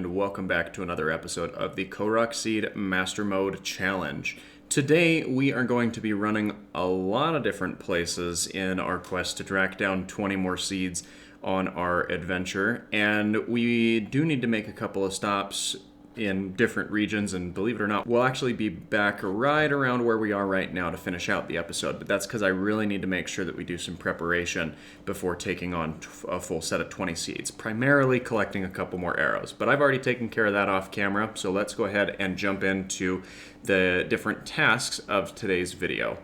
and welcome back to another episode of the Korok Seed Master Mode Challenge. Today, we are going to be running a lot of different places in our quest to track down 20 more seeds on our adventure, and we do need to make a couple of stops in different regions, and believe it or not, we'll actually be back right around where we are right now to finish out the episode, but that's because I really need to make sure that we do some preparation before taking on a full set of 20 seeds, primarily collecting a couple more arrows, but I've already taken care of that off camera, so let's go ahead and jump into the different tasks of today's video,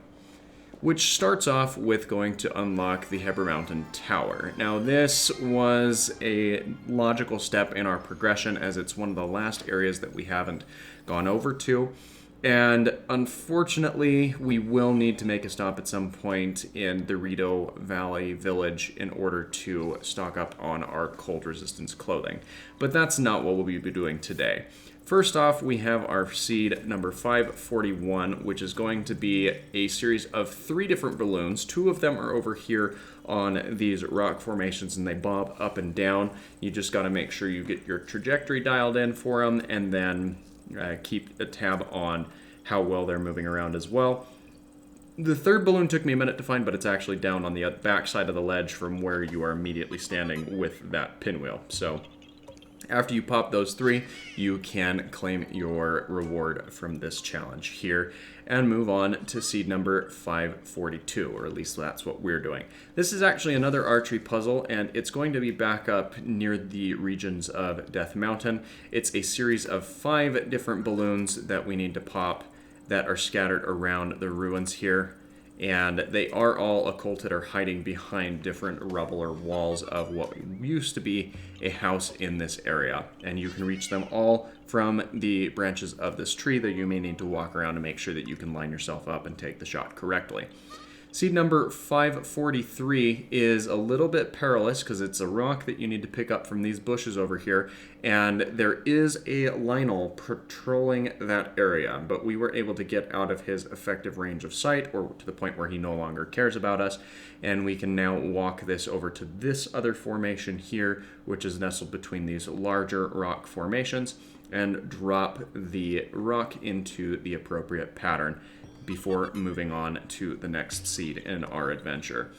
which starts off with going to unlock the Heber Mountain Tower. Now, this was a logical step in our progression as it's one of the last areas that we haven't gone over to. And unfortunately, we will need to make a stop at some point in the Rito Valley Village in order to stock up on our cold resistance clothing. But that's not what we'll be doing today. First off, we have our seed number 541, which is going to be a series of 3 different balloons. 2 of them are over here on these rock formations, and they bob up and down. You just got to make sure you get your trajectory dialed in for them, and then keep a tab on how well they're moving around as well. The third balloon took me a minute to find, but it's actually down on the back side of the ledge from where you are immediately standing with that pinwheel. So after you pop those 3, you can claim your reward from this challenge here and move on to seed number 542, or at least that's what we're doing. This is actually another archery puzzle, and it's going to be back up near the regions of Death Mountain. It's a series of 5 different balloons that we need to pop that are scattered around the ruins here. And they are all occulted or hiding behind different rubble or walls of what used to be a house in this area. And you can reach them all from the branches of this tree that you may need to walk around to make sure that you can line yourself up and take the shot correctly. Seed number 543 is a little bit perilous because it's a rock that you need to pick up from these bushes over here, and there is a Lionel patrolling that area, but we were able to get out of his effective range of sight, or to the point where he no longer cares about us, and we can now walk this over to this other formation here, which is nestled between these larger rock formations, and drop the rock into the appropriate pattern before moving on to the next seed in our adventure.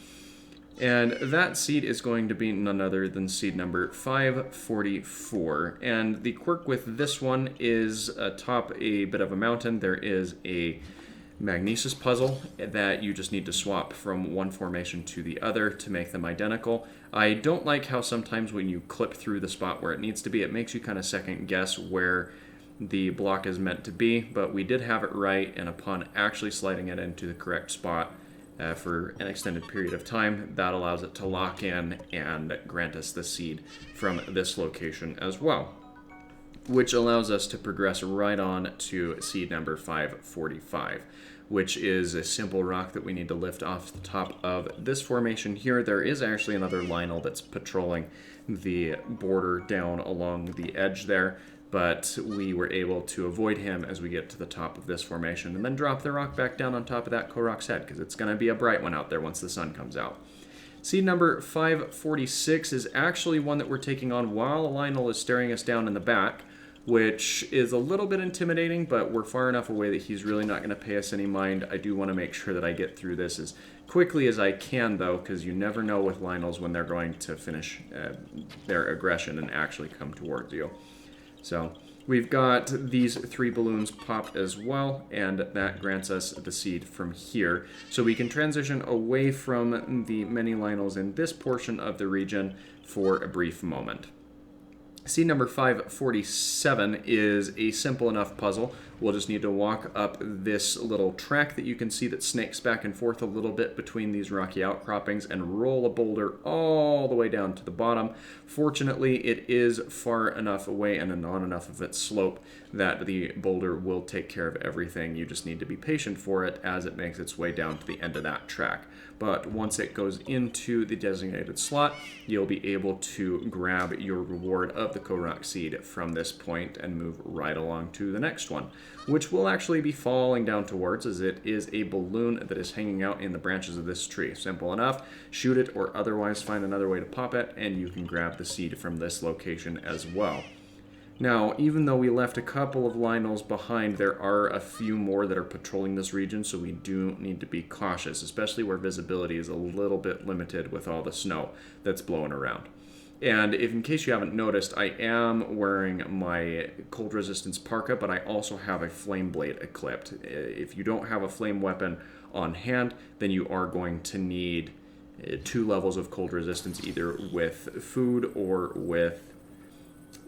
And that seed is going to be none other than seed number 544. And the quirk with this one is atop a bit of a mountain. There is a magnesis puzzle that you just need to swap from one formation to the other to make them identical. I don't like how sometimes when you clip through the spot where it needs to be, it makes you kind of second guess where the block is meant to be, but we did have it right, and upon actually sliding it into the correct spot for an extended period of time, that allows it to lock in and grant us the seed from this location as well, which allows us to progress right on to seed number 545, which is a simple rock that we need to lift off the top of this formation here. There is actually another Lionel that's patrolling the border down along the edge there, but we were able to avoid him as we get to the top of this formation and then drop the rock back down on top of that Korok's head, because it's going to be a bright one out there once the sun comes out. Seed number 546 is actually one that we're taking on while Lionel is staring us down in the back, which is a little bit intimidating, but we're far enough away that he's really not going to pay us any mind. I do want to make sure that I get through this as quickly as I can, though, because you never know with Lionels when they're going to finish their aggression and actually come towards you. So we've got these 3 balloons popped as well, and that grants us the seed from here. So we can transition away from the many Lionels in this portion of the region for a brief moment. Seed number 547 is a simple enough puzzle. We'll just need to walk up this little track that you can see that snakes back and forth a little bit between these rocky outcroppings and roll a boulder all the way down to the bottom. Fortunately, it is far enough away and on enough of its slope that the boulder will take care of everything. You just need to be patient for it as it makes its way down to the end of that track. But once it goes into the designated slot, you'll be able to grab your reward of the Korok seed from this point and move right along to the next one, which will actually be falling down towards, as it is a balloon that is hanging out in the branches of this tree. Simple enough. Shoot it or otherwise find another way to pop it, and you can grab the seed from this location as well. Now, even though we left a couple of Lionels behind, there are a few more that are patrolling this region, so we do need to be cautious, especially where visibility is a little bit limited with all the snow that's blowing around. And if, in case you haven't noticed, I am wearing my cold resistance parka, but I also have a flame blade equipped. If you don't have a flame weapon on hand, then you are going to need 2 levels of cold resistance, either with food or with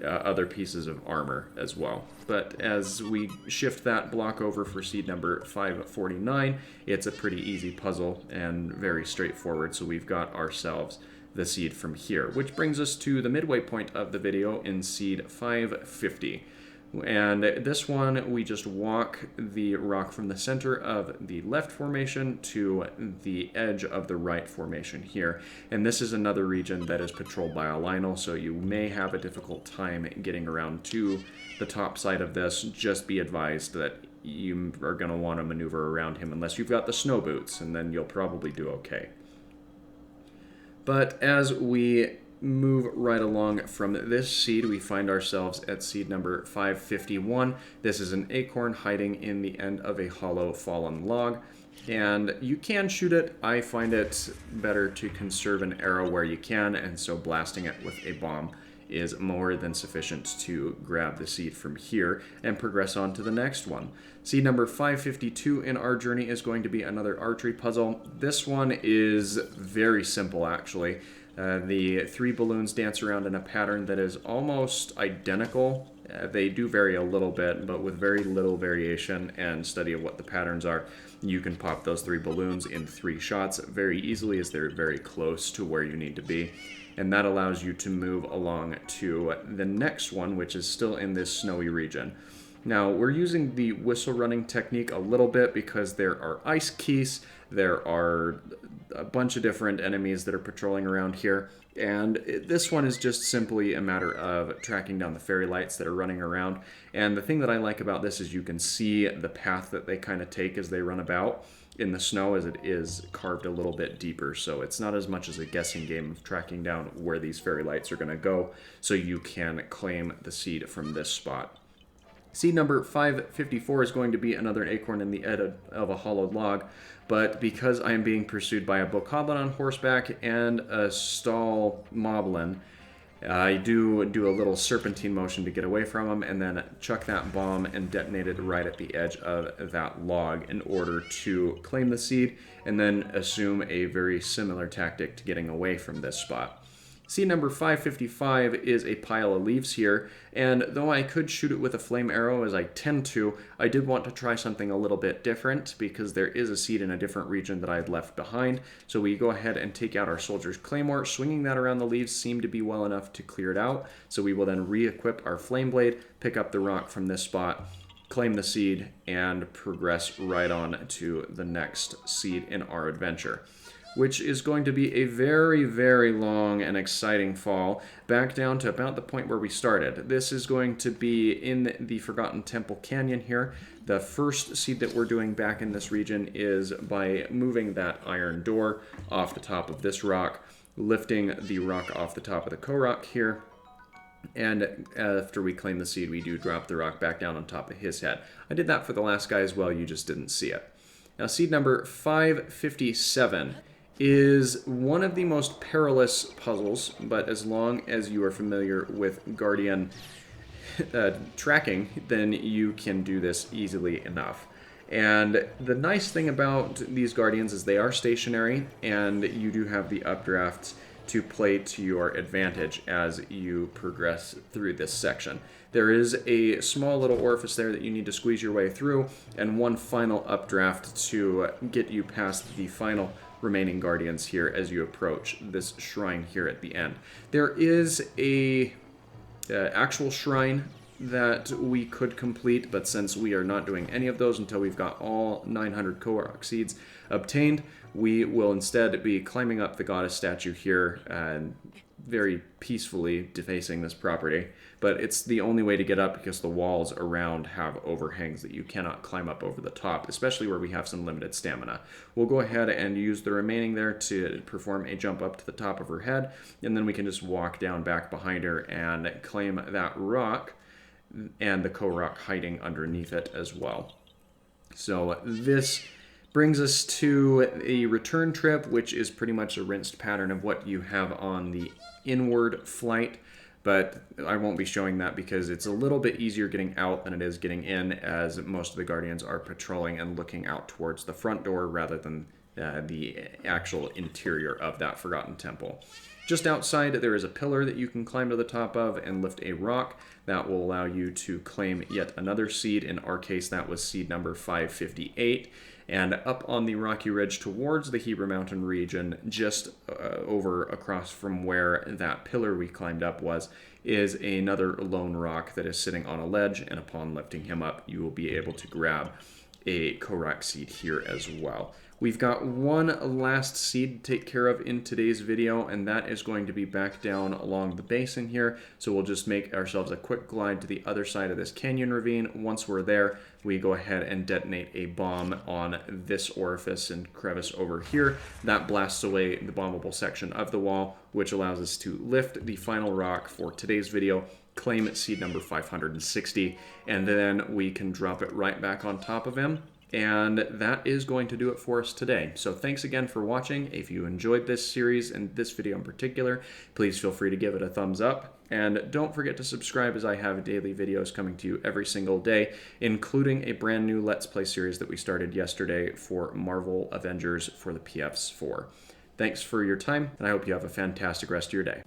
other pieces of armor as well. But as we shift that block over for seed number 549, it's a pretty easy puzzle and very straightforward. So we've got ourselves the seed from here, which brings us to the midway point of the video in seed 550. And this one, we just walk the rock from the center of the left formation to the edge of the right formation here. And this is another region that is patrolled by a Lionel, so you may have a difficult time getting around to the top side of this. Just be advised that you are going to want to maneuver around him unless you've got the snow boots, and then you'll probably do okay. But as we move right along from this seed, we find ourselves at seed number 551. This is an acorn hiding in the end of a hollow fallen log, and you can shoot it. I find it better to conserve an arrow where you can, and so blasting it with a bomb is more than sufficient to grab the seed from here and progress on to the next one. Seed number 552 in our journey is going to be another archery puzzle. This one is very simple, actually. The 3 balloons dance around in a pattern that is almost identical. They do vary a little bit, but with very little variation and study of what the patterns are, you can pop those 3 balloons in 3 shots very easily, as they're very close to where you need to be. And that allows you to move along to the next one, which is still in this snowy region. Now, we're using the whistle running technique a little bit because there are ice keys, there are a bunch of different enemies that are patrolling around here, and this one is just simply a matter of tracking down the fairy lights that are running around. And the thing that I like about this is you can see the path that they kind of take as they run about in the snow, as it is carved a little bit deeper, so it's not as much as a guessing game of tracking down where these fairy lights are going to go, so you can claim the seed from this spot. Seed number 554 is going to be another acorn in the end of a hollowed log, but because I am being pursued by a bokoblin on horseback and a stall moblin, I do a little serpentine motion to get away from him, and then chuck that bomb and detonate it right at the edge of that log in order to claim the seed, and then assume a very similar tactic to getting away from this spot. Seed number 555 is a pile of leaves here, and though I could shoot it with a flame arrow, as I tend to, I did want to try something a little bit different because there is a seed in a different region that I had left behind. So we go ahead and take out our soldier's claymore. Swinging that around the leaves seemed to be well enough to clear it out, so we will then re-equip our flame blade, pick up the rock from this spot, claim the seed, and progress right on to the next seed in our adventure, which is going to be a very, very long and exciting fall, back down to about the point where we started. This is going to be in the Forgotten Temple Canyon here. The first seed that we're doing back in this region is by moving that iron door off the top of this rock, lifting the rock off the top of the Korok here, and after we claim the seed, we do drop the rock back down on top of his head. I did that for the last guy as well, you just didn't see it. Now, seed number 557 is one of the most perilous puzzles, but as long as you are familiar with Guardian tracking, then you can do this easily enough. And the nice thing about these Guardians is they are stationary, and you do have the updrafts to play to your advantage as you progress through this section. There is a small little orifice there that you need to squeeze your way through, and one final updraft to get you past the final remaining Guardians here as you approach this shrine here at the end. There is a actual shrine that we could complete, but since we are not doing any of those until we've got all 900 Korok seeds obtained, we will instead be climbing up the goddess statue here and very peacefully defacing this property. But it's the only way to get up because the walls around have overhangs that you cannot climb up over the top, especially where we have some limited stamina. We'll go ahead and use the remaining there to perform a jump up to the top of her head, and then we can just walk down back behind her and claim that rock and the Korok hiding underneath it as well. So this brings us to a return trip, which is pretty much a rinsed pattern of what you have on the inward flight, but I won't be showing that because it's a little bit easier getting out than it is getting in, as most of the Guardians are patrolling and looking out towards the front door rather than the actual interior of that Forgotten Temple. Just outside, there is a pillar that you can climb to the top of and lift a rock. That will allow you to claim yet another seed. In our case, that was seed number 558. And up on the rocky ridge towards the Hebrew Mountain region, just over across from where that pillar we climbed up was, is another lone rock that is sitting on a ledge. And upon lifting him up, you will be able to grab a Korok seed here as well. We've got one last seed to take care of in today's video, and that is going to be back down along the basin here. So we'll just make ourselves a quick glide to the other side of this canyon ravine. Once we're there, we go ahead and detonate a bomb on this orifice and crevice over here. That blasts away the bombable section of the wall, which allows us to lift the final rock for today's video, claim seed number 560, and then we can drop it right back on top of him. And that is going to do it for us today. So thanks again for watching. If you enjoyed this series and this video in particular, please feel free to give it a thumbs up. And don't forget to subscribe, as I have daily videos coming to you every single day, including a brand new Let's Play series that we started yesterday for Marvel Avengers for the PS4. Thanks for your time, and I hope you have a fantastic rest of your day.